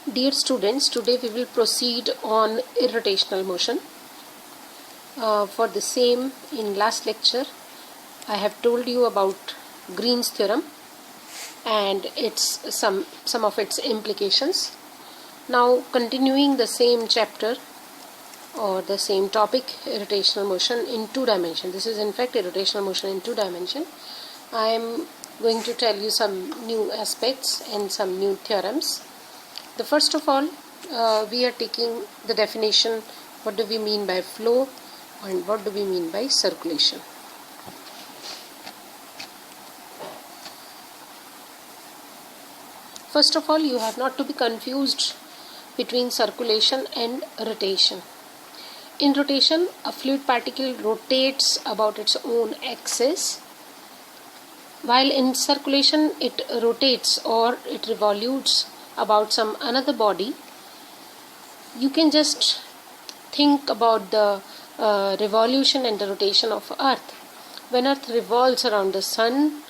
Dear students, today we will proceed on irrotational motion. For the same, in last lecture, I have told you about Green's theorem and some of its implications. Now, continuing the same chapter or the same topic, irrotational motion in two dimensions. This is in fact irrotational motion in two dimensions. I am going to tell you some new aspects and some new theorems. The first of all, we are taking the definition, what do we mean by flow and what do we mean by circulation. First of all, you have not to be confused between circulation and rotation. In rotation, a fluid particle rotates about its own axis, while in circulation it rotates or it revolutes about some another body. You can just think about the revolution and the rotation of Earth. When Earth revolves around the Sun,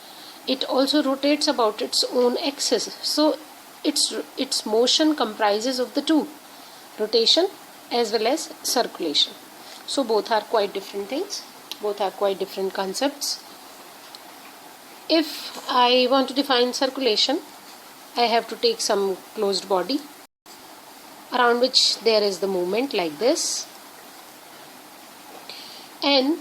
it also rotates about its own axis. So its motion comprises of the two, rotation as well as circulation. So both are quite different things, both are quite different concepts. If I want to define circulation, I have to take some closed body around which there is the movement like this, and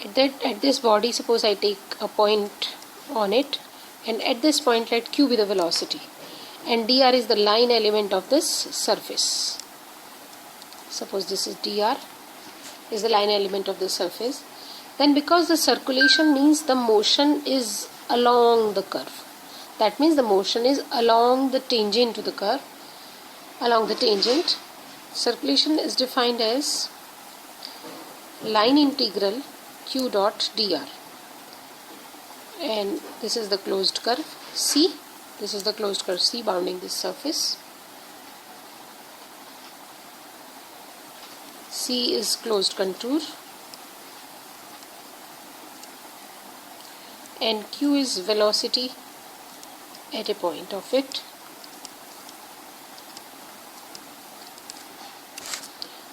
at this body, suppose I take a point on it, and at this point let q be the velocity and dr is the line element of this surface. Suppose this is dr is the line element of the surface. Then because the circulation means the motion is along the curve, that means the motion is along the tangent to the curve, along the tangent. Circulation is defined as line integral q dot dr, and this is the closed curve C. This is the closed curve C bounding this surface. C is closed contour and q is velocity at a point of it.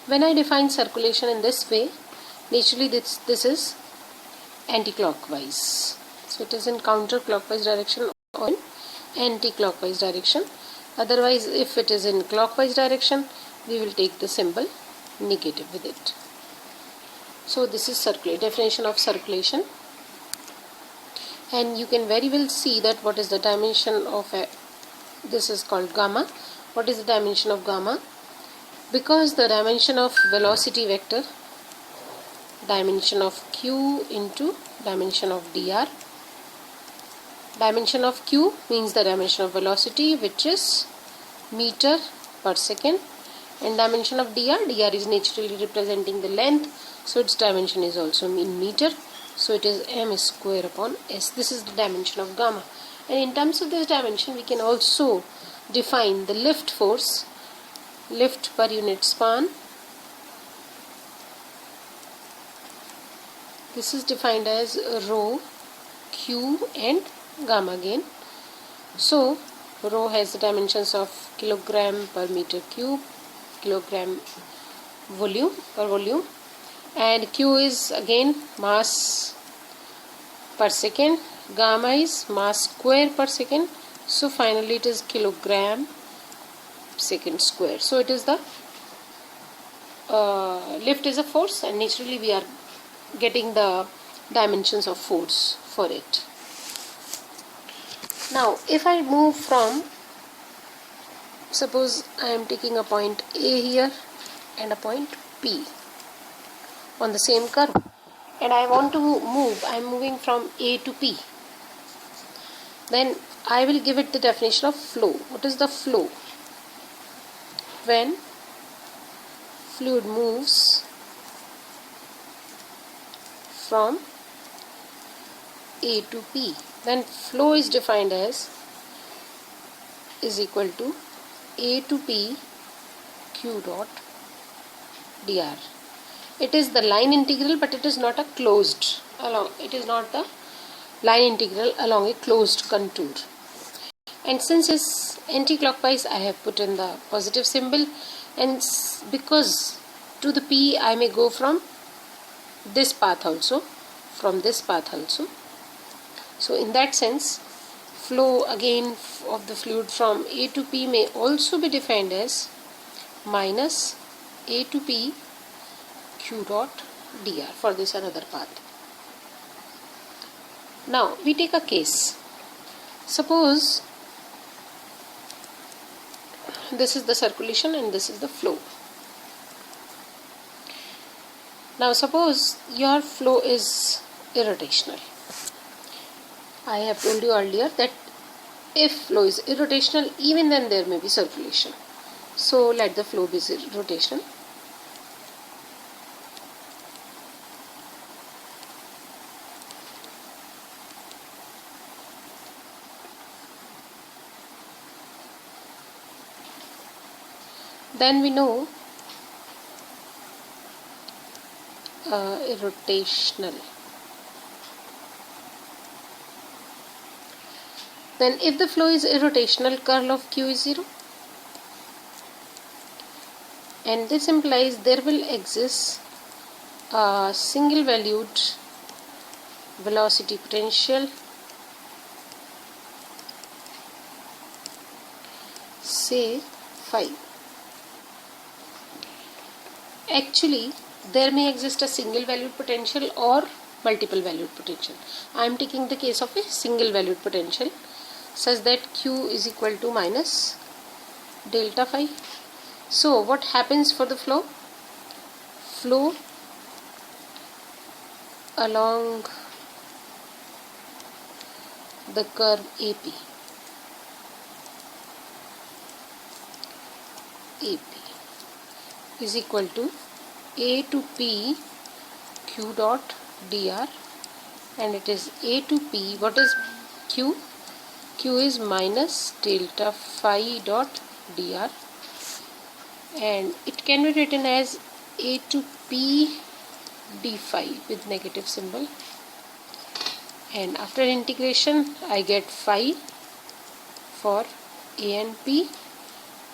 When I define circulation in this way, naturally this is anti-clockwise. So it is in counter-clockwise direction or in anti-clockwise direction. Otherwise, if it is in clockwise direction, we will take the symbol negative with it. So this is definition of circulation. And you can very well see that what is the dimension of this is called gamma. What is the dimension of gamma? Because the dimension of velocity vector, dimension of q into dimension of dr. Dimension of q means the dimension of velocity, which is meter per second, and dimension of dr is naturally representing the length, so its dimension is also in meter. So it is m square upon s. This is the dimension of gamma. And in terms of this dimension, we can also define the lift force, lift per unit span. This is defined as rho, q and gamma again. So rho has the dimensions of kilogram per meter cube, kilogram volume per volume, and q is again mass per second, gamma is mass square per second, so finally it is kilogram second square. So it is the lift is a force, and naturally we are getting the dimensions of force for it. Now if I move from, suppose I am taking a point A here and a point P on the same curve, and I want to move, I am moving from A to P, then I will give it the definition of flow. What is the flow? When fluid moves from A to P, then flow is defined as is equal to A to P q dot dr. It is the line integral, but it is not a closed along. It is not the line integral along a closed contour. and since it's anti-clockwise, I have put in the positive symbol, and because to the P I may go from this path also, so in that sense, flow again of the fluid from A to P may also be defined as minus A to P Q dot dr for this another path. Now we take a case. Suppose this is the circulation and this is the flow. Now suppose your flow is irrotational. I have told you earlier that if flow is irrotational, even then there may be circulation. So let the flow be rotational. Then we know irrotational. Then if the flow is irrotational, curl of Q is 0. And this implies there will exist a single valued velocity potential, say phi. Actually, there may exist a single valued potential or multiple valued potential. I am taking the case of a single valued potential such that Q is equal to minus delta phi. So what happens for the flow? Flow along the curve AP is equal to A to P Q dot dr, and it is A to P. What is Q? Q is minus delta phi dot dr, and it can be written as A to P d phi with negative symbol, and after integration I get phi for A and P,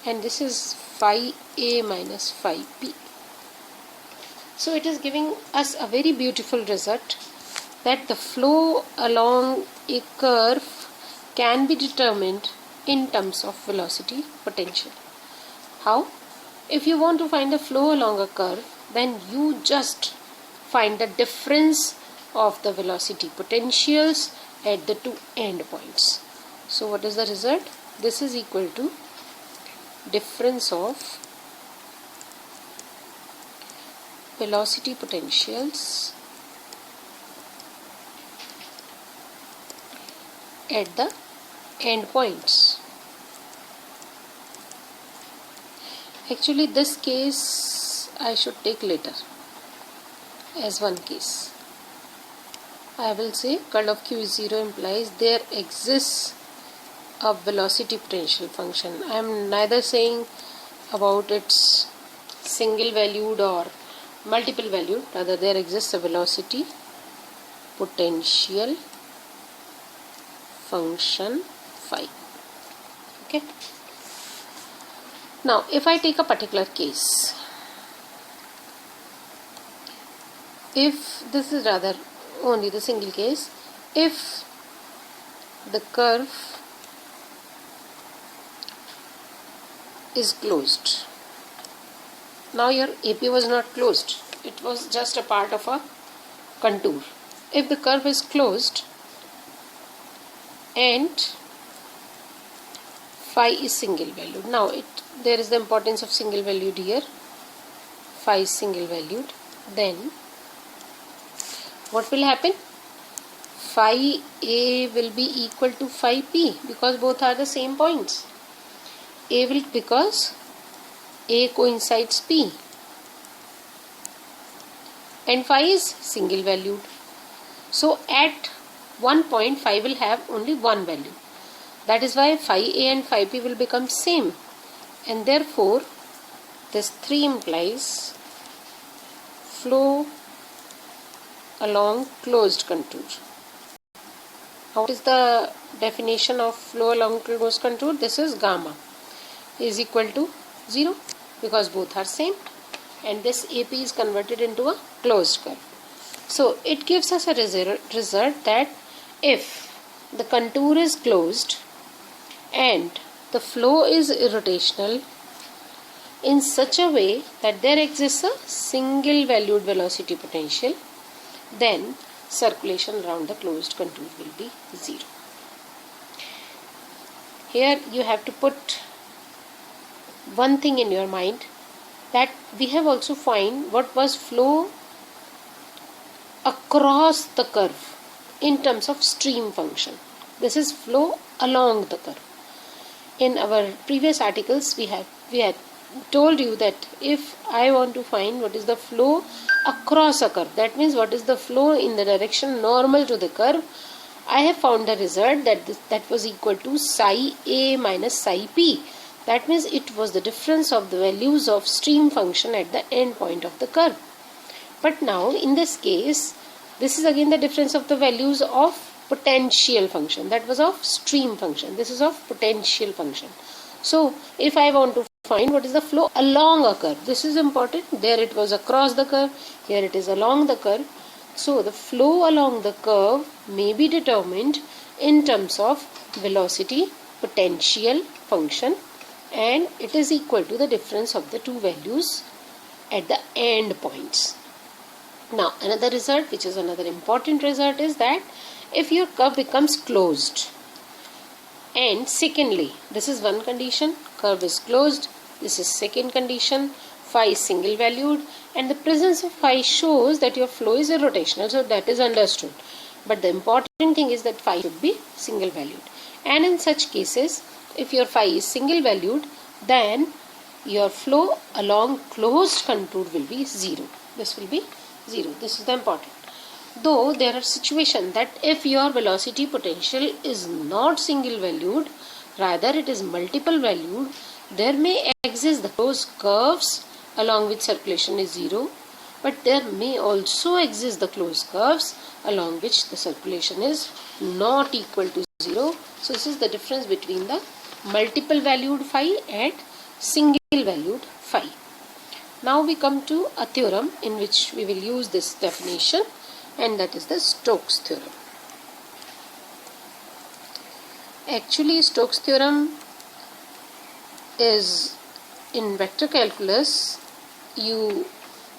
and this is phi A minus phi P. So it is giving us a very beautiful result that the flow along a curve can be determined in terms of velocity potential. How? If you want to find a flow along a curve, then you just find the difference of the velocity potentials at the two end points. So what is the result? This is equal to difference of velocity potentials at the end points. Actually, this case I should take later as one case. I will say curl of Q is 0 implies there exists a velocity potential function. I am neither saying about its single valued or multiple valued, rather there exists a velocity potential function phi. Okay. Now if I take a particular case, if this is rather only the single case, if the curve is closed. Now your AP was not closed, it was just a part of a contour. If the curve is closed and phi is single valued, now there is the importance of single valued here, phi is single valued, then what will happen? Phi A will be equal to phi P because both are the same points. A will, because A coincides P, and phi is single valued. So at one point phi will have only one value. That is why phi A and phi P will become same, and therefore this 3 implies flow along closed contour. What is the definition of flow along closed contour? This is gamma is equal to 0 because both are same, and this AP is converted into a closed curve. So it gives us a result that if the contour is closed and the flow is irrotational in such a way that there exists a single valued velocity potential, then circulation around the closed contour will be 0. Here you have to put one thing in your mind, that we have also find what was flow across the curve in terms of stream function. This is flow along the curve. In our previous articles we had told you that if I want to find what is the flow across a curve, that means what is the flow in the direction normal to the curve, I have found the result that was equal to psi A minus psi P. That means it was the difference of the values of stream function at the end point of the curve. But now in this case, this is again the difference of the values of potential function. That was of stream function. This is of potential function. So if I want to find what is the flow along a curve, this is important. There it was across the curve, here it is along the curve. So the flow along the curve may be determined in terms of velocity, potential function, and it is equal to the difference of the two values at the end points. Now another result, which is another important result, is that if your curve becomes closed, and secondly, this is one condition, curve is closed, this is second condition, phi is single valued, and the presence of phi shows that your flow is irrotational, so that is understood. But the important thing is that phi should be single valued, and in such cases, if your phi is single valued, then your flow along closed contour will be 0. This will be 0. This is the important. Though there are situations that if your velocity potential is not single valued, rather it is multiple valued, there may exist the closed curves along which circulation is 0, but there may also exist the closed curves along which the circulation is not equal to 0. So this is the difference between the multiple valued phi and single valued phi. Now we come to a theorem in which we will use this definition, and that is the Stokes theorem. Actually, Stokes theorem is in vector calculus. You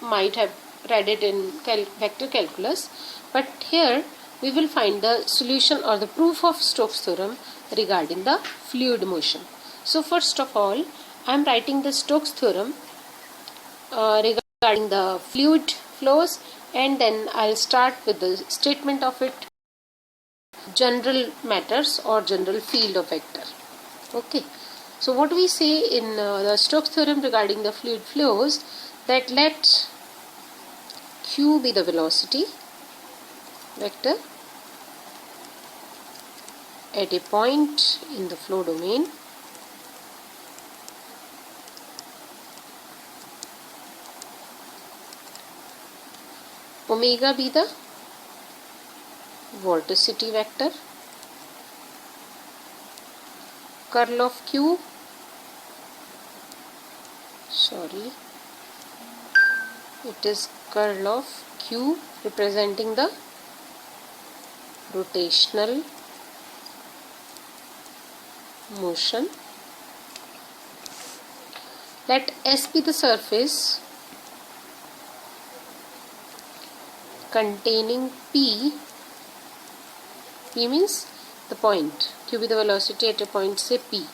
might have read it in vector calculus, but here we will find the solution or the proof of Stokes theorem regarding the fluid motion. So first of all, I am writing the Stokes theorem regarding the fluid flows, and then I'll start with the statement of it, general matters or general field of vector. Okay, so what we say in the Stokes theorem regarding the fluid flows, that let q be the velocity vector at a point in the flow domain, omega be the vorticity vector, curl of q, it is curl of q representing the rotational motion. Let S be the surface containing P means the point, Q be the velocity at a point, say P.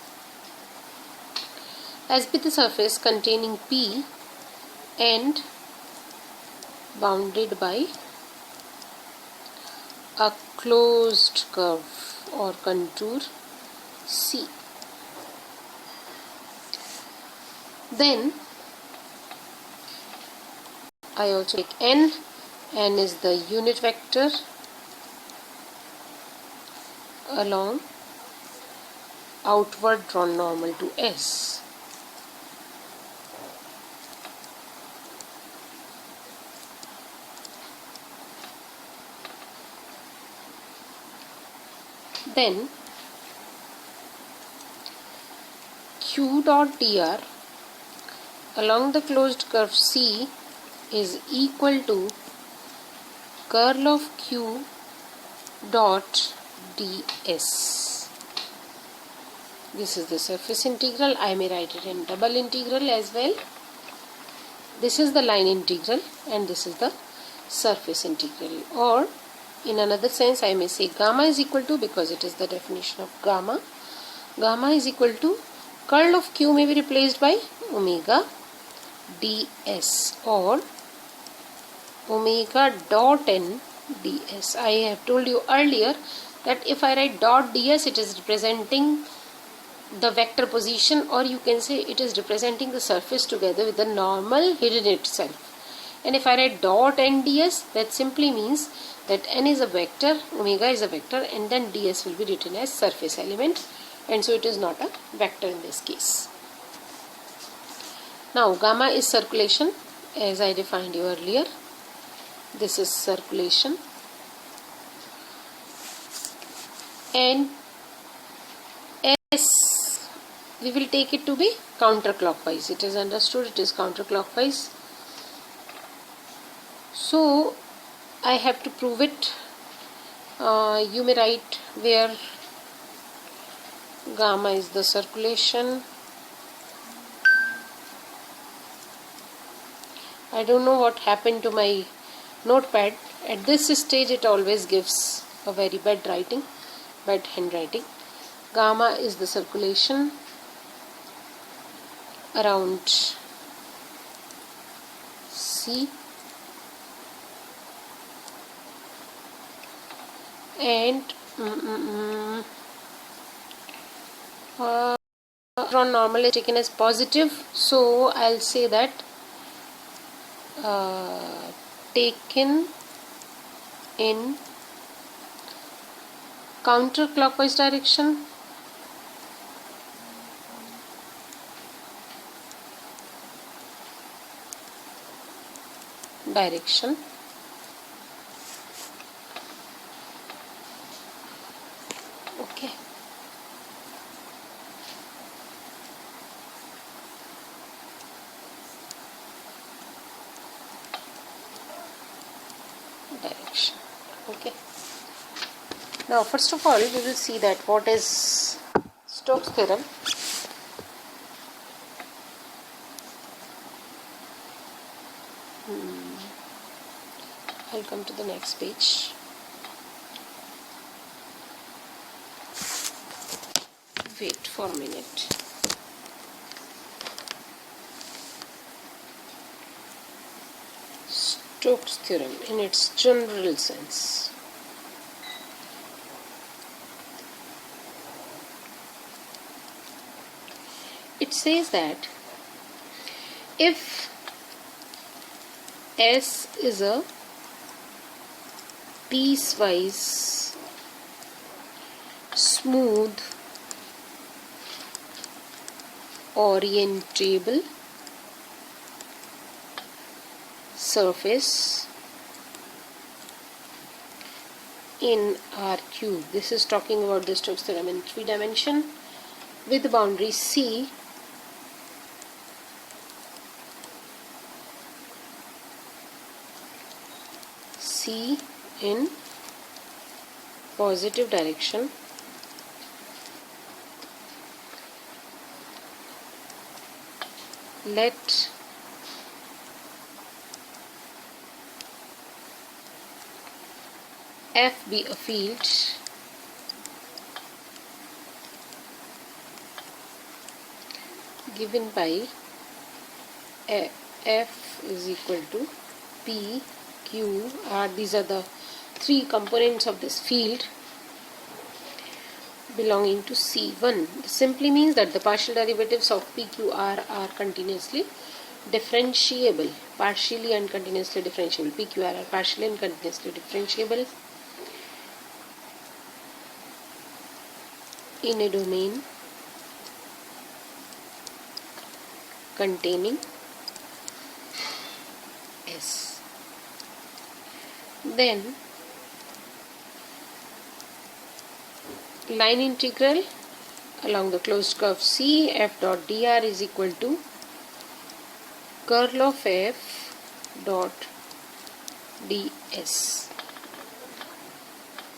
S be the surface containing P and bounded by a closed curve or contour C. Then I also take N. N is the unit vector along outward drawn normal to S. then q dot dr along the closed curve C is equal to curl of q dot ds. This is the surface integral. I may write it in double integral as well. This is the line integral and this is the surface integral, or in another sense I may say gamma is equal to, because it is the definition of gamma, gamma is equal to curl of q may be replaced by omega ds or omega dot n ds. I have told you earlier that if I write dot ds, it is representing the vector position, or you can say it is representing the surface together with the normal hidden itself. And if I write dot n ds, that simply means that n is a vector, omega is a vector, and then ds will be written as surface element, and so it is not a vector in this case. Now gamma is circulation, as I defined you earlier. This is circulation, and S, we will take it to be counterclockwise. It is understood it is counterclockwise. So I have to prove it. You may write where gamma is the circulation. I don't know what happened to my notepad. At this stage it always gives a very bad writing, bad handwriting. Gamma is the circulation around C, and electron normal is taken as positive, so I'll say that taken in counterclockwise direction. Okay. Direction. Okay. Now first of all we will see that what is Stokes theorem. I'll come to the next page. Wait for a minute. Stokes theorem in its general sense. It says that if S is a piecewise smooth orientable surface in R cube. This is talking about the Stokes theorem in 3 dimension with the boundary C in positive direction, let F be a field given by F is equal to P, Q, R. These are the 3 components of this field belonging to C1. This simply means that the partial derivatives of P, Q, R are continuously differentiable, partially and continuously differentiable. P, Q, R are partially and continuously differentiable in a domain containing S. Then line integral along the closed curve C, f dot dr is equal to curl of f dot ds.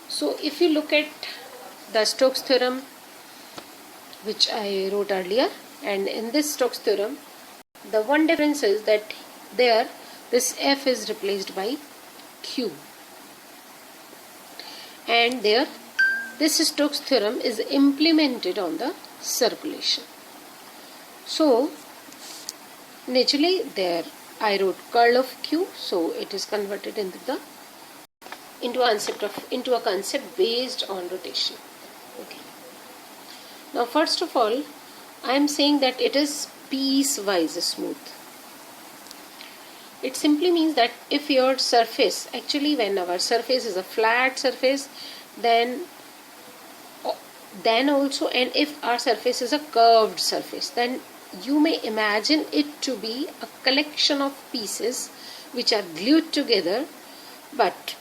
So if you look at the Stokes theorem which I wrote earlier, and in this Stokes theorem the one difference is that there this f is replaced by q, and there this Stokes theorem is implemented on the circulation. So naturally there I wrote curl of q, so it is converted into a concept based on rotation. Okay. Now first of all, I am saying that it is piecewise smooth. It simply means that if your surface, actually when our surface is a flat surface, then also, and if our surface is a curved surface, then you may imagine it to be a collection of pieces which are glued together, but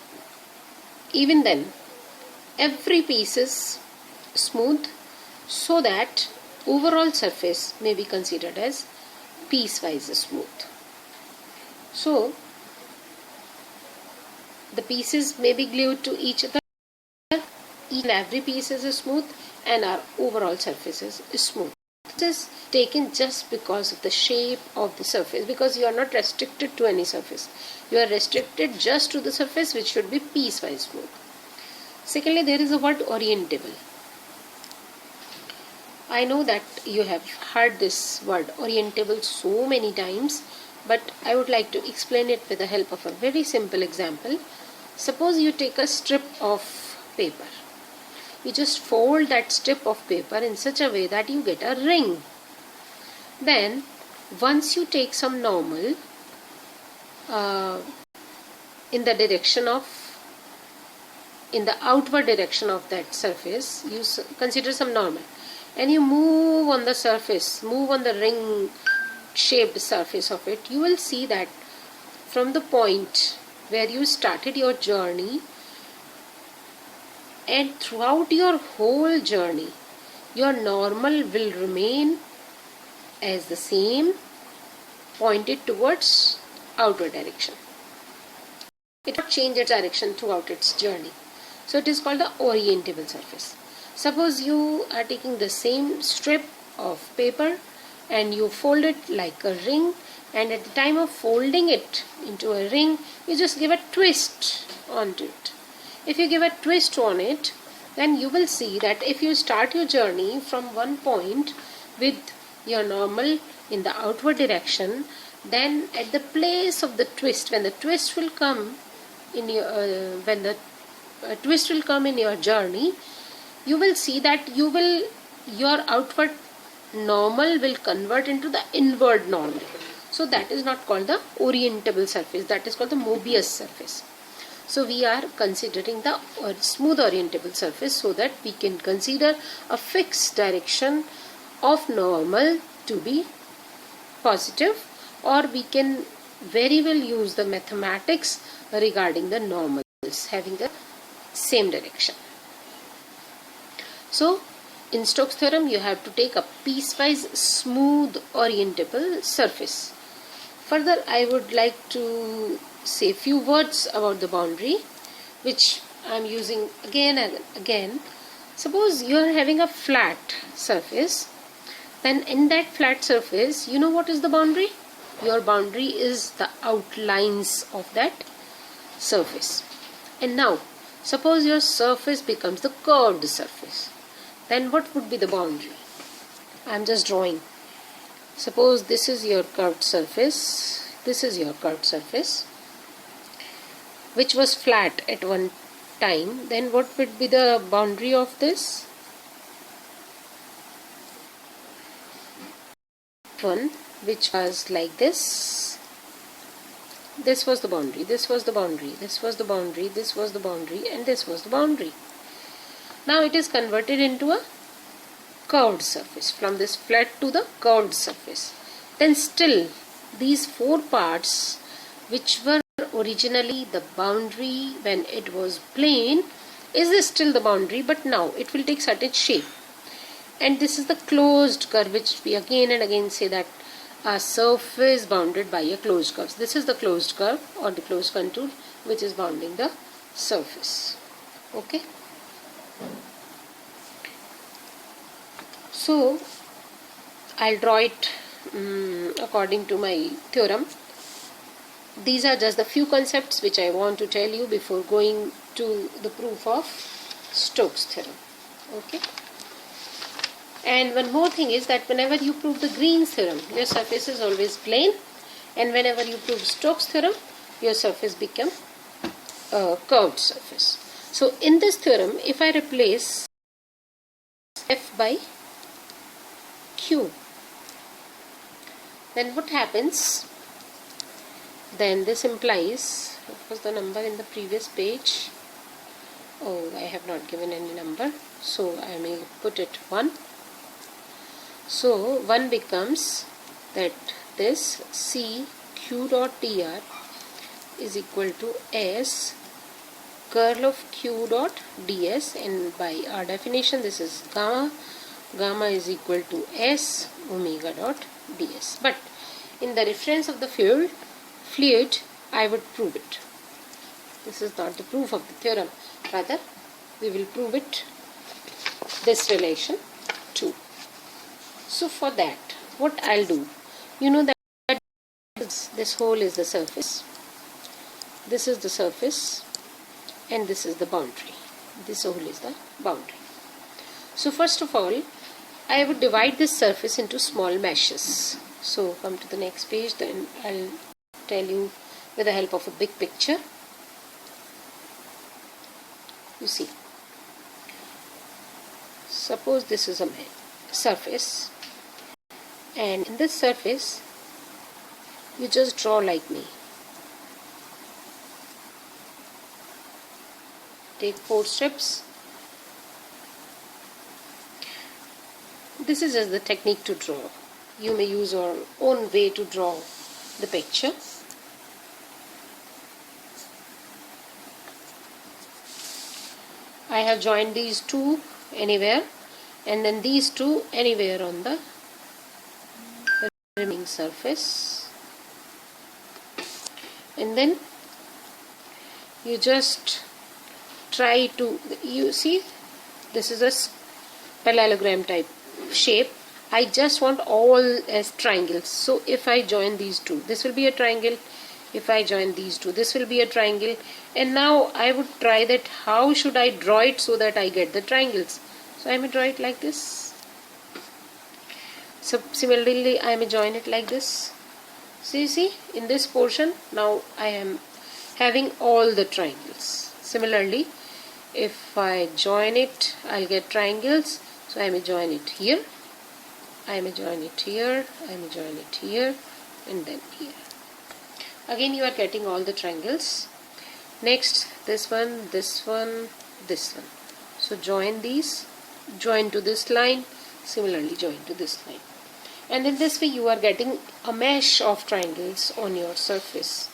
even then every piece is smooth, so that overall surface may be considered as piecewise smooth. So the pieces may be glued to each other, each and every piece is smooth, and our overall surface is smooth. This is taken just because of the shape of the surface, because you are not restricted to any surface. You are restricted just to the surface which should be piecewise smooth. Secondly, there is a word orientable. I know that you have heard this word orientable so many times, but I would like to explain it with the help of a very simple example. Suppose you take a strip of paper. You just fold that strip of paper in such a way that you get a ring. Then once you take some normal in the outward direction of that surface, you consider some normal, and you move on the surface, move on the ring shaped surface of it, you will see that from the point where you started your journey and throughout your whole journey, your normal will remain as the same, pointed towards outward direction. It will not change its direction throughout its journey. So it is called the orientable surface. Suppose you are taking the same strip of paper and you fold it like a ring, and at the time of folding it into a ring, you just give a twist onto it. If you give a twist on it, then you will see that if you start your journey from one point with your normal in the outward direction, then at the place of the twist, when the twist will come in your journey, you will see that your outward normal will convert into the inward normal. So that is not called the orientable surface, that is called the Mobius surface. So we are considering the smooth orientable surface so that we can consider a fixed direction of normal to be positive, or we can very well use the mathematics regarding the normals having the same direction. So in Stokes theorem you have to take a piecewise smooth orientable surface. Further, I would like to say a few words about the boundary, which I am using again and again. Suppose you are having a flat surface, then in that flat surface, you know what is the boundary? Your boundary is the outlines of that surface. And now, suppose your surface becomes the curved surface, then what would be the boundary? I am just drawing. Suppose this is your curved surface, this is your curved surface, which was flat at one time, then what would be the boundary of this? One which was like this. This was the boundary, this was the boundary, this was the boundary, this was the boundary, and this was the boundary. Now it is converted into a curved surface, from this flat to the curved surface. Then still these four parts which were originally the boundary when it was plane, is this still the boundary, but now it will take certain shape. And this is the closed curve, which we again and again say that a surface bounded by a closed curve. This is the closed curve or the closed contour which is bounding the surface. Okay. So I'll draw it according to my theorem. These are just the few concepts which I want to tell you before going to the proof of Stokes theorem. Okay. And one more thing is that whenever you prove the Green's theorem, your surface is always plane, and whenever you prove Stokes theorem, your surface become a curved surface. So in this theorem, if I replace F by Q, then what happens? Then this implies, what was the number in the previous page? Oh, I have not given any number, so I may put it 1. So 1 becomes that this C Q dot dr is equal to S curl of Q dot ds, and by our definition this is gamma. Gamma is equal to S omega dot ds. But in the reference of the fluid, I would prove it. This is not the proof of the theorem, rather we will prove it, this relation too. So for that, what I'll do, you know that this hole is the surface, this is the surface, and this is the boundary. This hole is the boundary. So first of all, I would divide this surface into small meshes. So come to the next page, then I'll tell you with the help of a big picture. You see, suppose this is a surface, and in this surface you just draw like me. Take 4 strips. This is just the technique to draw. You may use your own way to draw the picture. I have joined these two anywhere, and then these two anywhere on the remaining surface, and then you just try to, you see, this is a parallelogram type shape. I just want all as triangles. So if I join these two, this will be a triangle. If I join these two, this will be a triangle. And now I would try that how should I draw it so that I get the triangles. So I may draw it like this. So similarly I may join it like this. So you see, in this portion now I am having all the triangles. Similarly, if I join it, I'll get triangles. So I may join it here, I may join it here, I may join it here, and then here. Again you are getting all the triangles. Next, this one, this one, this one. So join these, join to this line, similarly join to this line. And in this way you are getting a mesh of triangles on your surface.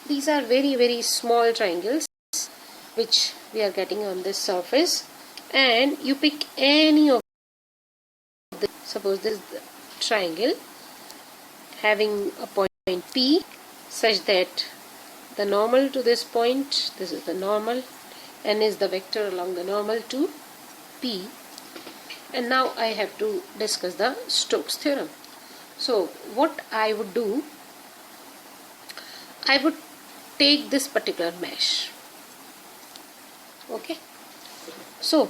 These are very, very small triangles which we are getting on this surface, and you pick any of the, suppose this is the triangle having a point P such that the normal to this point, this is the normal, n is the vector along the normal to P. And now I have to discuss the Stokes theorem. So what I would do, I would take this particular mesh. Okay. So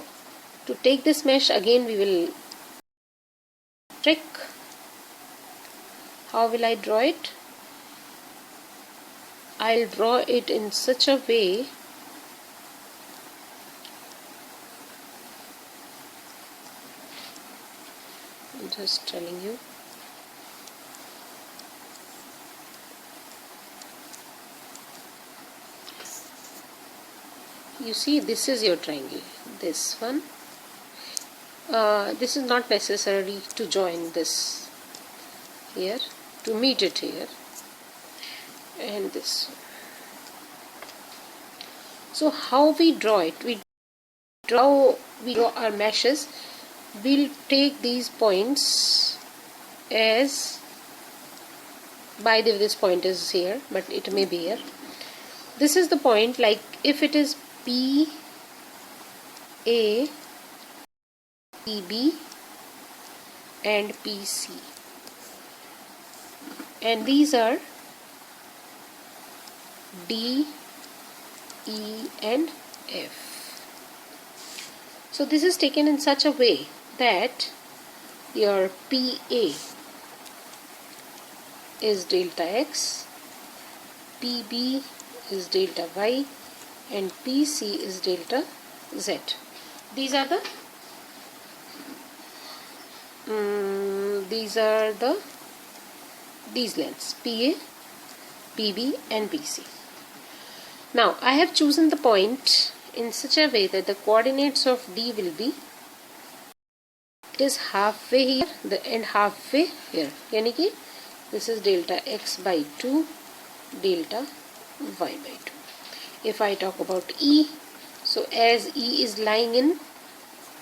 to take this mesh, again we will trick. How will I draw it? I'll draw it in such a way I'm just telling you. You see, this is your triangle. This one. This is not necessary to join this here, to meet it here, and this one. So how we draw it? We we draw our meshes, we'll take these points as, by the way this point is here but it may be here. This is the point, like if it is P A, P B and P C, and these are D, E and F. So this is taken in such a way that your PA is delta X, PB is delta Y and PC is delta Z. These are these lengths PA, PB and PC. Now I have chosen the point in such a way that the coordinates of D will be, it is halfway here and halfway here, yani ki this is delta X by 2, delta Y by 2. If I talk about E, so as E is lying in,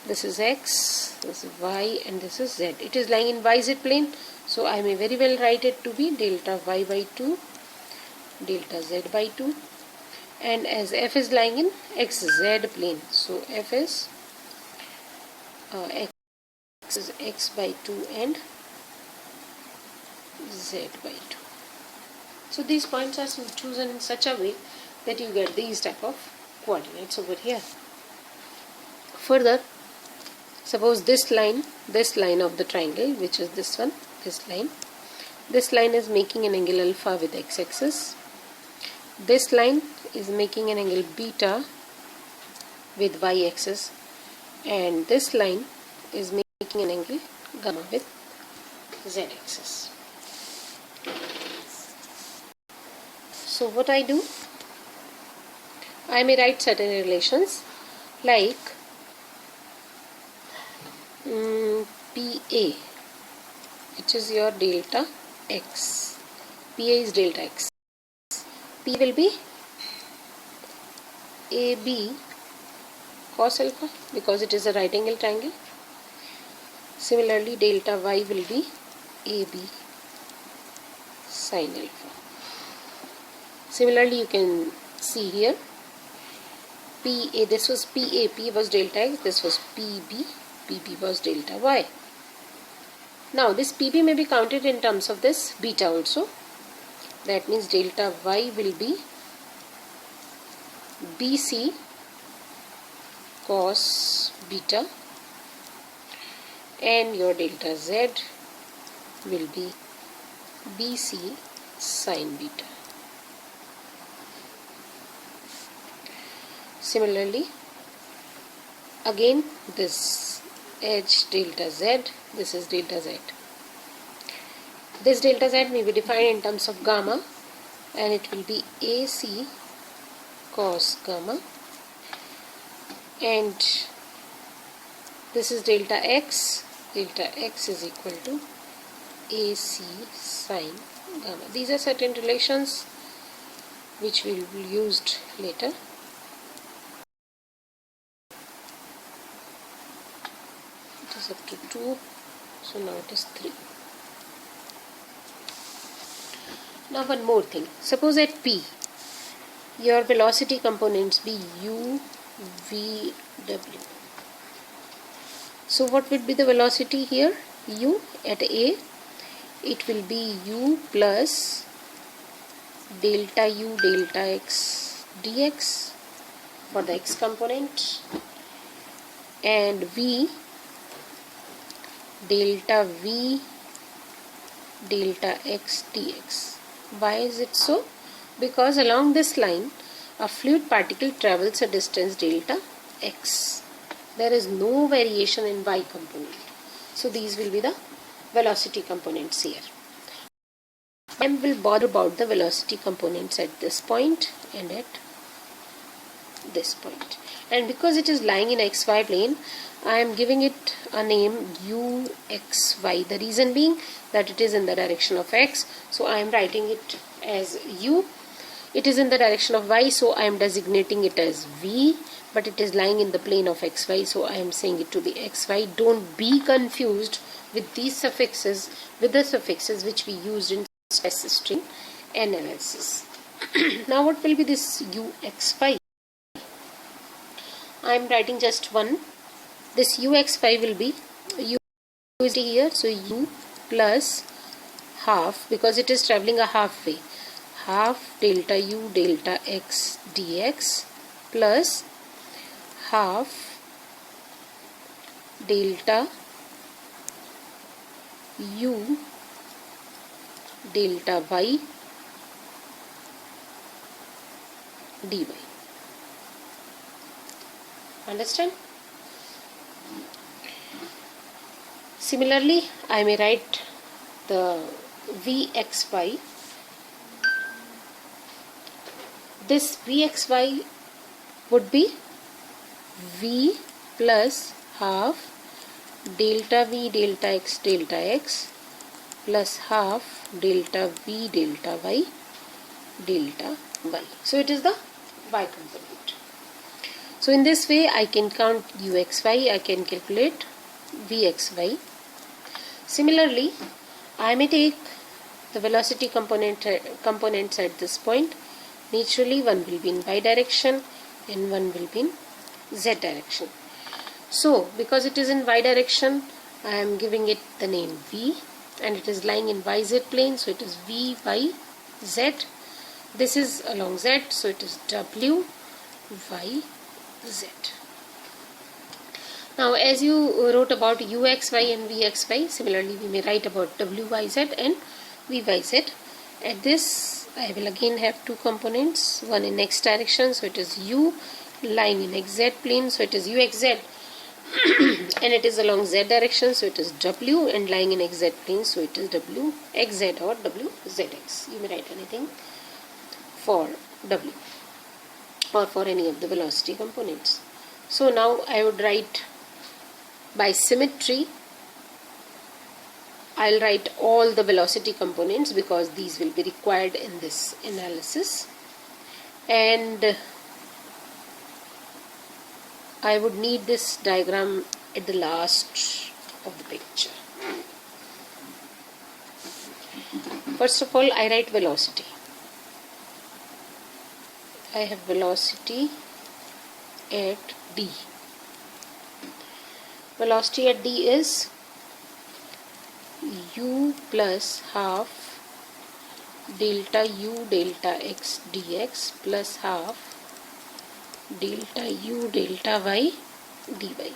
this is X, this is Y and this is Z. It is lying in YZ plane, so I may very well write it to be delta Y by 2, delta Z by 2. And as F is lying in XZ plane, so F is X is X by 2 and Z by 2. So these points are chosen in such a way that you get these type of coordinates over here. Further, suppose this line of the triangle, which is this one, this line is making an angle alpha with x-axis. This line is making an angle beta with y-axis, and this line is making an angle gamma with z-axis. So what I do, I may write certain relations like PA, which is your delta x. PA is delta x. P will be AB cos alpha because it is a right angle triangle. Similarly, delta Y will be AB sin alpha. Similarly, you can see here PA, this was PA, P was delta X, this was PB, PB was delta Y. Now this PB may be counted in terms of this beta also. That means delta Y will be BC cos beta and your delta Z will be BC sin beta. Similarly, again this edge delta Z, this is delta Z. This delta Z may be defined in terms of gamma, and it will be AC cos gamma, and this is delta X is equal to AC sin gamma. These are certain relations which will be used later. It is up to 2, so now it is 3. Now one more thing. Suppose at P, your velocity components be U, V, W. So what would be the velocity here? U at A, it will be U plus delta U delta X dx for the X component, and V delta V delta X dx. Why is it so? Because along this line a fluid particle travels a distance delta x. There is no variation in y component. So these will be the velocity components here. I will bother about the velocity components at this point and at this point. And because it is lying in xy plane, I am giving it a name uxy. The reason being that it is in the direction of x, so I am writing it as u. It is in the direction of y, so I am designating it as v, but it is lying in the plane of xy, so I am saying it to be xy. Don't be confused with these suffixes, with the suffixes which we used in stress strain analysis. Now what will be this ux5? I am writing just one. This ux5 will be u is here, so u plus half, because it is travelling a halfway, half delta u delta x dx plus half delta u delta y dy. Understand? Similarly, I may write the vxy. This vxy would be v plus half delta v delta x plus half delta v delta y delta y. So it is the y component. So in this way I can count uxy, I can calculate vxy. Similarly, I may take the velocity components at this point. Naturally, one will be in y direction and one will be in z direction. So, because it is in y direction, I am giving it the name v, and it is lying in yz plane, so it is v by z. This is along z, so it is w y z. Now, as you wrote about uxy and vxy, similarly we may write about wyz and vyz. At this, I will again have two components, one in x direction, so it is u, lying in xz plane, so it is uxz, and it is along z direction, so it is w, and lying in xz plane, so it is wxz or wzx. You may write anything for w or for any of the velocity components. So now I would write by symmetry. I'll write all the velocity components because these will be required in this analysis, and I would need this diagram at the last of the picture. First of all, I write velocity. I have velocity at d. Velocity at d is u plus half delta u delta x dx plus half delta u delta y dy.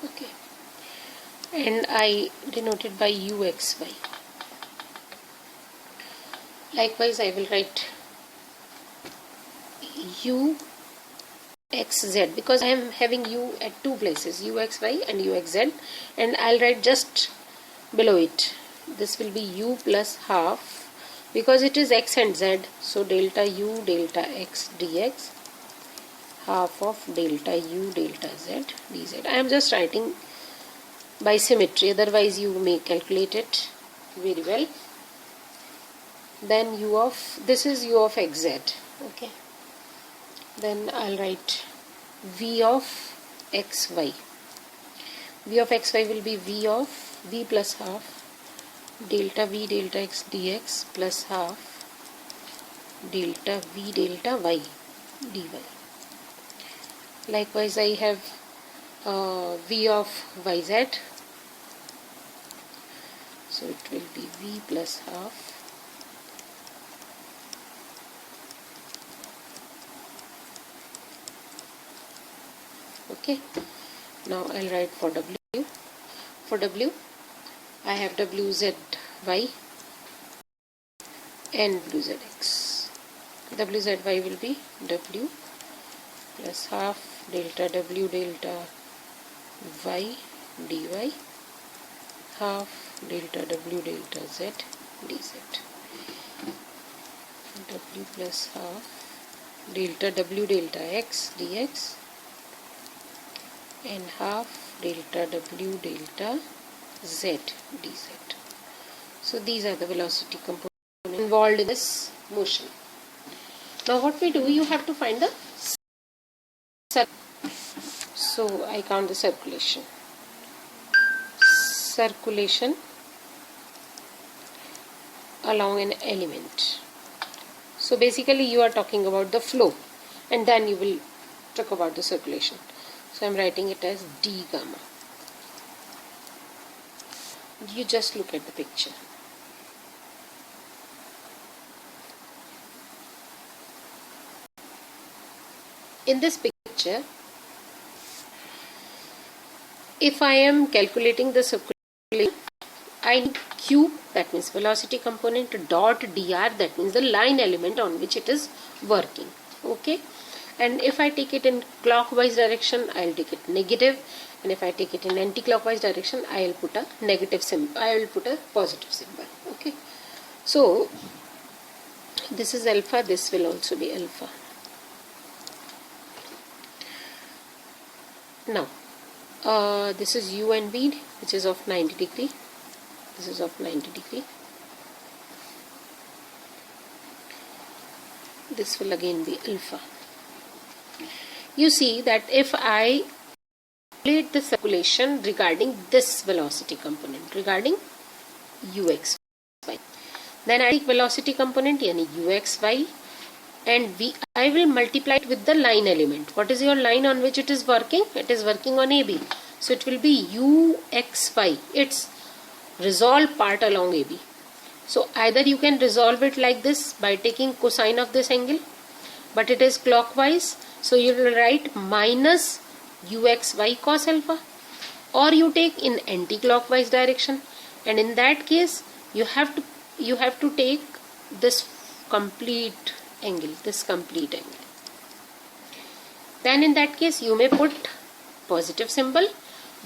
Okay, and I denote it by uxy. Likewise, I will write uxz because I am having u at two places, uxy and uxz, and I'll write just below it. This will be u plus half because it is x and z, so delta u delta x dx half of delta u delta z dz. I am just writing by symmetry, otherwise you may calculate it very well. Then this is u of xz. Okay, then I'll write v of xy. V of xy will be v plus half delta v delta x dx plus half delta v delta y dy. Likewise, I have v of yz, so it will be v plus half okay. Now I'll write for w. For w, I have wzy and wzx. Wzy will be w plus half delta w delta y dy half delta W delta Z dz. W plus half delta W delta X dx and half delta W delta Z dz. So these are the velocity components involved in this motion. Now what we do, you have to find the so I count the circulation along an element. So basically you are talking about the flow and then you will talk about the circulation. So I am writing it as d gamma. You just look at the picture. In this picture, if I am calculating the circulation, I need q, that means velocity component, dot dr, that means the line element on which it is working. Okay, and if I take it in clockwise direction, I will take it negative, and if I take it in anti-clockwise direction, I will put a negative symbol. I will put a positive symbol. Okay, so this is alpha. This will also be alpha. Now, this is u and v, which is of 90 degree. This is of 90 degree. This will again be alpha. You see that if I calculate the circulation regarding this velocity component, regarding ux, y, then I take velocity component, yani ux, y, and I will multiply it with the line element. What is your line on which it is working? It is working on AB. So it will be uxy. It's resolve part along AB. So either you can resolve it like this by taking cosine of this angle, but it is clockwise. So you will write minus uxy cos alpha, or you take in anti-clockwise direction, and in that case you have to take this complete angle, Then in that case you may put positive symbol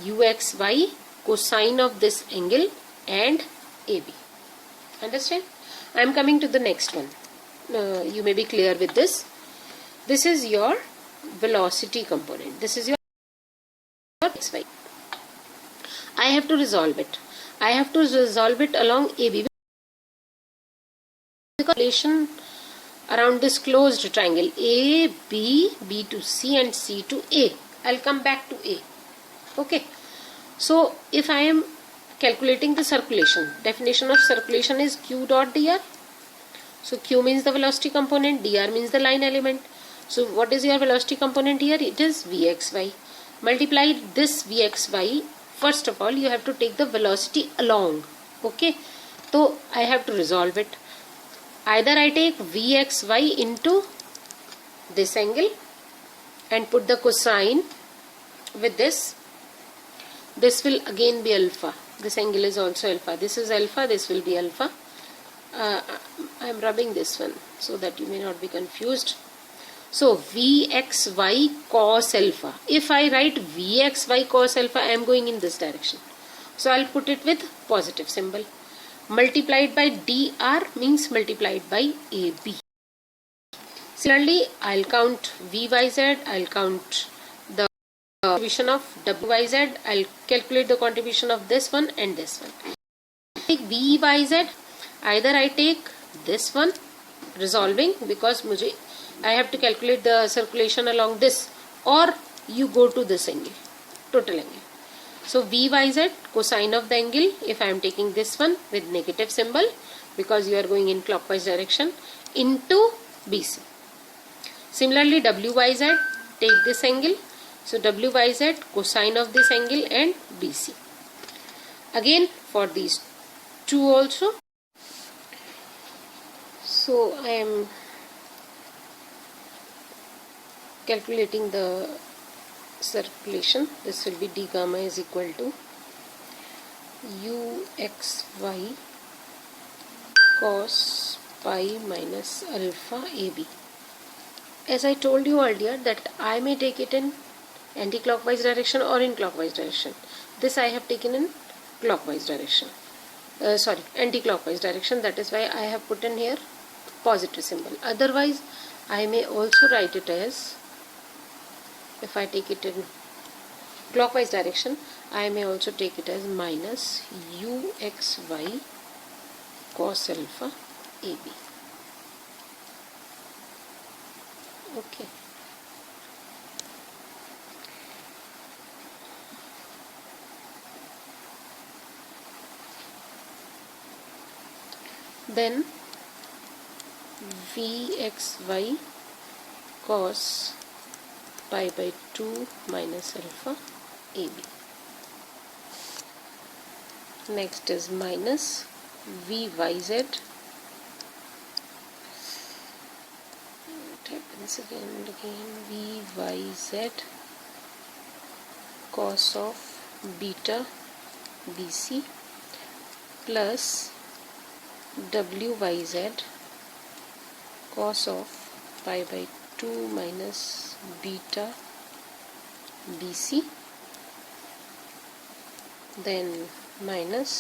uxy cosine of this angle and AB. Understand? I am coming to the next one. You may be clear with this. This is your velocity component. This is your xy. I have to resolve it. I have to resolve it along AB. Relation around this closed triangle A, B, B to C and C to A. I'll come back to A. Okay. So if I am calculating the circulation, definition of circulation is q dot dr. So q means the velocity component, dr means the line element. So what is your velocity component here? It is vxy. Multiply this vxy. First of all, you have to take the velocity along. Okay. So I have to resolve it. Either I take vxy into this angle and put the cosine with this. This will again be alpha. This angle is also alpha. This is alpha. This will be alpha. I am rubbing this one so that you may not be confused. So vxy cos alpha. If I write vxy cos alpha, I am going in this direction. So I will put it with positive symbol. Multiplied by dr means multiplied by AB. Similarly, I will count vyz. I will count the contribution of wyz. I will calculate the contribution of this one and this one. Take vyz. Either I take this one, resolving, because I have to calculate the circulation along this, or you go to this angle, total angle. So vyz, cosine of the angle, if I am taking this one with negative symbol because you are going in clockwise direction, into BC. Similarly wyz, take this angle. So wyz, cosine of this angle and BC. Again for these two also. So I am calculating the circulation. This will be d gamma is equal to uxy cos pi minus alpha AB. As I told you earlier that I may take it in anti-clockwise direction or in clockwise direction. This I have taken in clockwise direction. anti-clockwise direction. That is why I have put in here positive symbol. Otherwise I may also write it as, if I take it in clockwise direction, I may also take it as minus uxy cos alpha ab. Okay. Then vxy cos pi by 2 minus alpha ab. Next is minus vyz. What happens again and again? Vyz cos of beta bc plus wyz cos of pi by 2 minus beta bc, then minus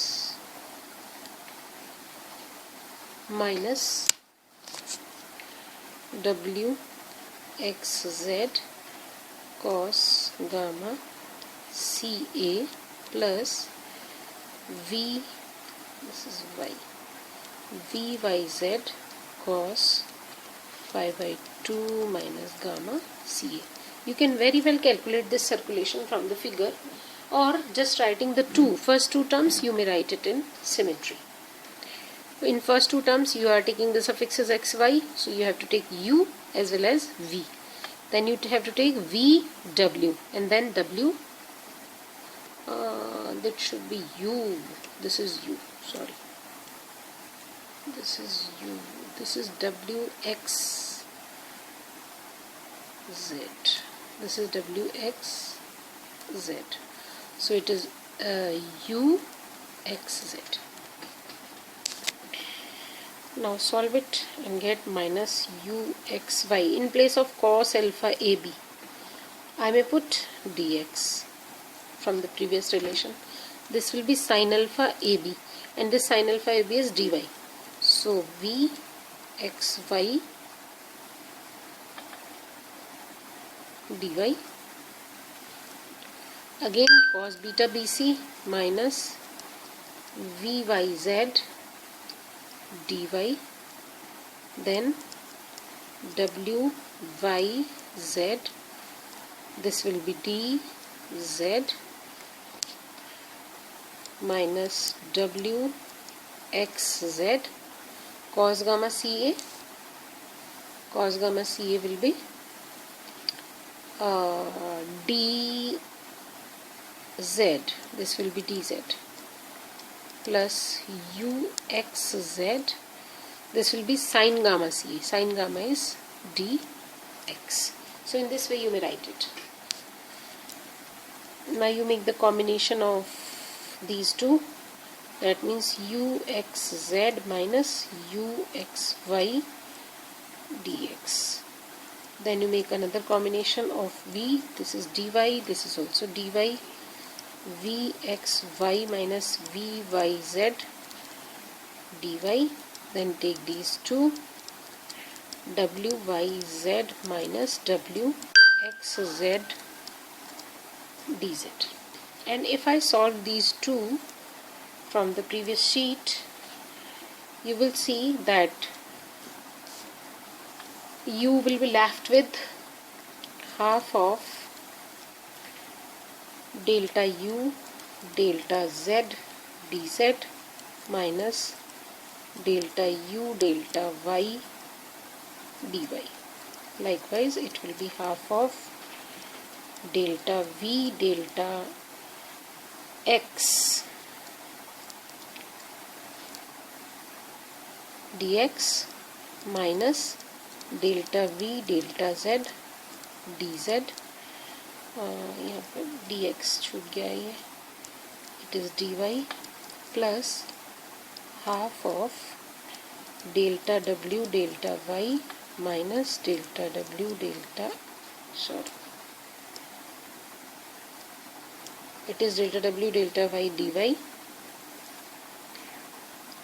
wxz cos gamma ca plus this is y, vyz cos pi by 2 minus gamma ca. You can very well calculate this circulation from the figure, or just writing the first two terms, you may write it in symmetry. In first two terms you are taking the suffixes xy, so you have to take u as well as v. Then you have to take vw and then w. That should be u. This is u. Sorry. This is u. This is wx z. This is wx z. So it is u x z. Now solve it and get minus uxy. In place of cos alpha ab, I may put dx from the previous relation. This will be sin alpha ab, and this sin alpha ab is dy. So vxy dy, again cos beta bc minus vyz dy, then wyz, this will be dz minus wxz cos gamma ca. Cos gamma ca will be dz, this will be dz plus uxz, this will be sin gamma ca. Sin gamma is dx. So in this way you may write it. Now you make the combination of these two. That means uxz minus uxy dx. Then you make another combination of v. This is dy. This is also dy. vxy minus vyz dy. Then take these two. wyz minus wxz dz. And if I solve these two from the previous sheet, you will see that you will be left with half of delta u delta z dz minus delta u delta y dy. Likewise, it will be half of delta v delta x dx minus delta v delta z dz. यहाँ पर dx छूट गया है, it is dy plus half of delta w delta y minus delta w delta, it is delta w delta y dy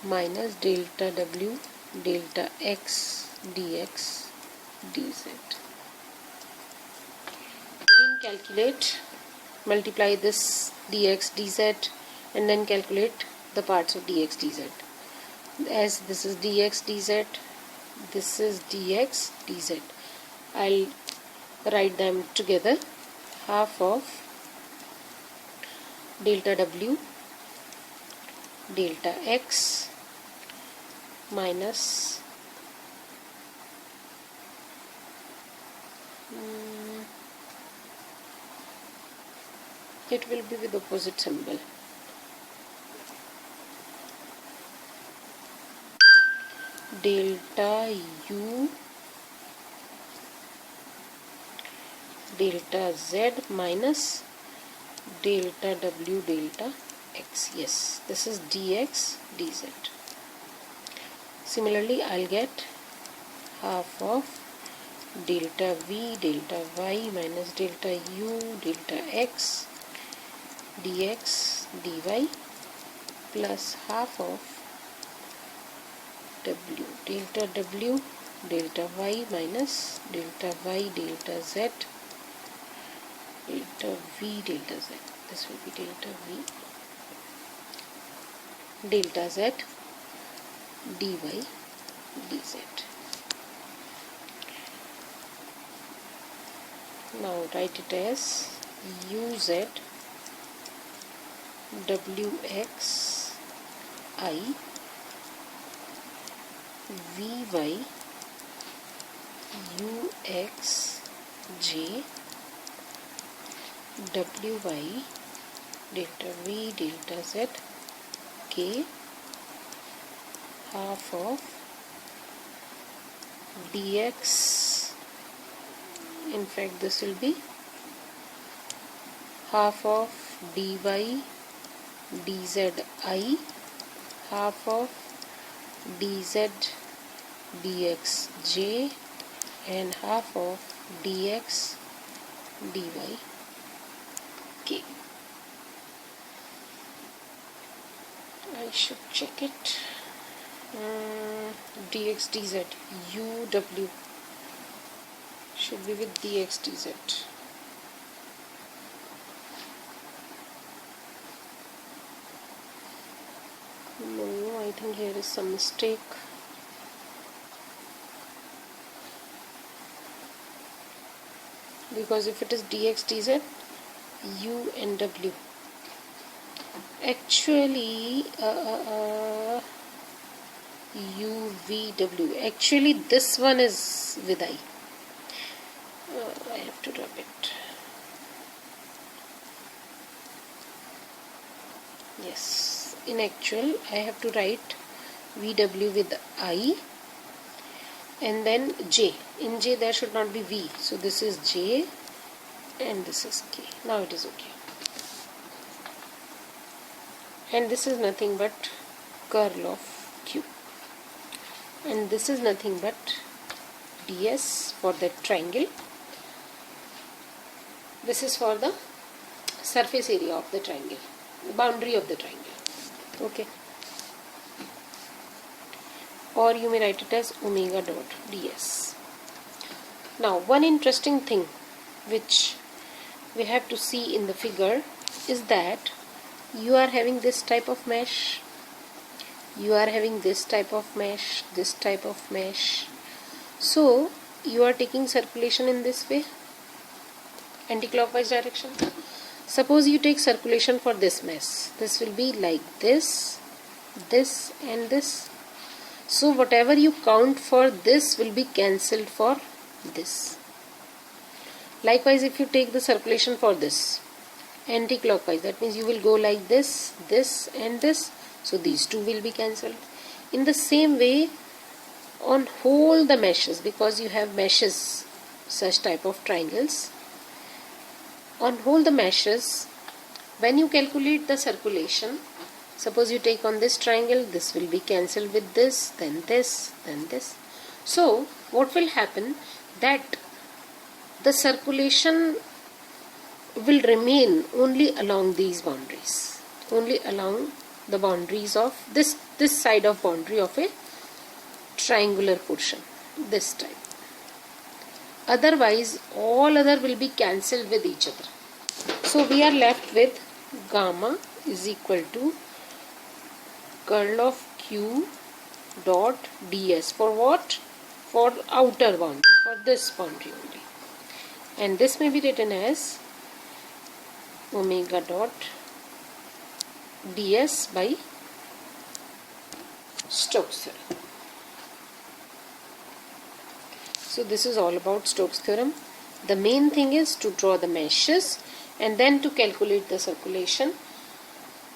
minus delta w delta x dx dz. Again calculate, multiply this dx dz and then calculate the parts of dx dz. As this is dx dz, this is dx dz, I'll write them together. Half of delta w delta x minus it will be with opposite symbol. Delta u delta z minus delta w delta x. Yes, this is dx dz. Similarly, I'll get half of delta v delta y minus delta u delta x dx dy plus half of w delta w delta y minus delta y delta z delta v delta z. This will be delta v delta z dy dz. Now write it as uz wx I vy ux j wy delta v delta z k half of dx. In fact, this will be half of dy dz I half of dz dx j and half of dx dy k. I should check it. Dx dz uw should be with dx dz. No, I think here is some mistake. Because if it is dx dz, u and w. Actually, u v w. Actually, this one is with I. I have to rub it. Yes, in actual, I have to write VW with I and then J. In J there should not be V. So this is J and this is K. Now it is okay. And this is nothing but curl of Q. And this is nothing but ds for that triangle. This is for the surface area of the triangle, the boundary of the triangle. Okay. Or you may write it as omega dot ds. Now, one interesting thing which we have to see in the figure is that you are having this type of mesh, you are having this type of mesh, this type of mesh. So, you are taking circulation in this way, anti-clockwise direction. Suppose you take circulation for this mesh. This will be like this, this and this. So whatever you count for this will be cancelled for this. Likewise, if you take the circulation for this, anti-clockwise, that means you will go like this, this and this. So these two will be cancelled. In the same way, on whole the meshes, because you have meshes, such type of triangles, on whole the meshes, when you calculate the circulation, suppose you take on this triangle, this will be cancelled with this, then this, then this. So what will happen, that the circulation will remain only along these boundaries, only along the boundaries of this side of boundary of a triangular portion, this type. Otherwise all other will be cancelled with each other. So we are left with gamma is equal to curl of q dot ds. For what? For outer boundary, for this boundary only. And this may be written as omega dot ds by Stokes theorem. So this is all about Stokes theorem. The main thing is to draw the meshes and then to calculate the circulation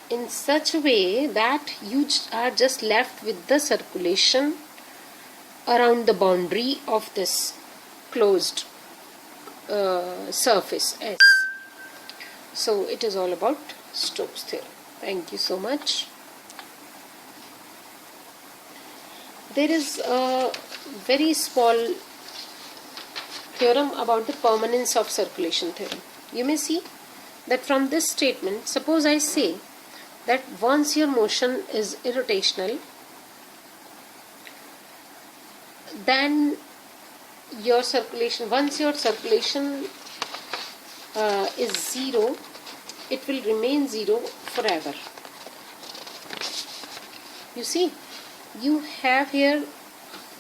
in such a way that you are just left with the circulation around the boundary of this closed surface S. So it is all about Stokes theorem. Thank you so much. There is a very small theorem about the permanence of circulation theorem. You may see that from this statement, suppose I say that once your motion is irrotational, then your circulation, once your circulation is zero, it will remain zero forever. You see, you have here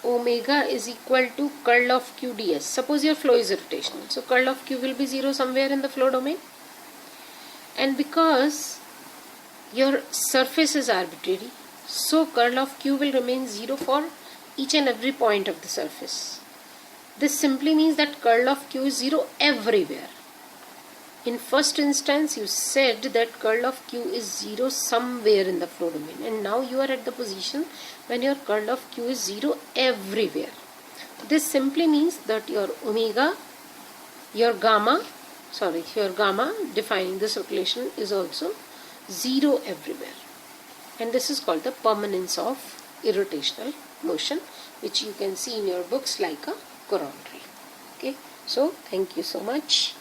omega is equal to curl of q ds. Suppose your flow is rotational, so curl of q will be zero somewhere in the flow domain. And because your surface is arbitrary, so curl of q will remain zero for each and every point of the surface. This simply means that curl of q is zero everywhere. In first instance, you said that curl of q is zero somewhere in the flow domain, and now you are at the position when your curl of q is zero everywhere. This simply means that your omega, your gamma defining the circulation is also zero everywhere. And this is called the permanence of irrotational motion, which you can see in your books like a corollary. Okay, so thank you so much.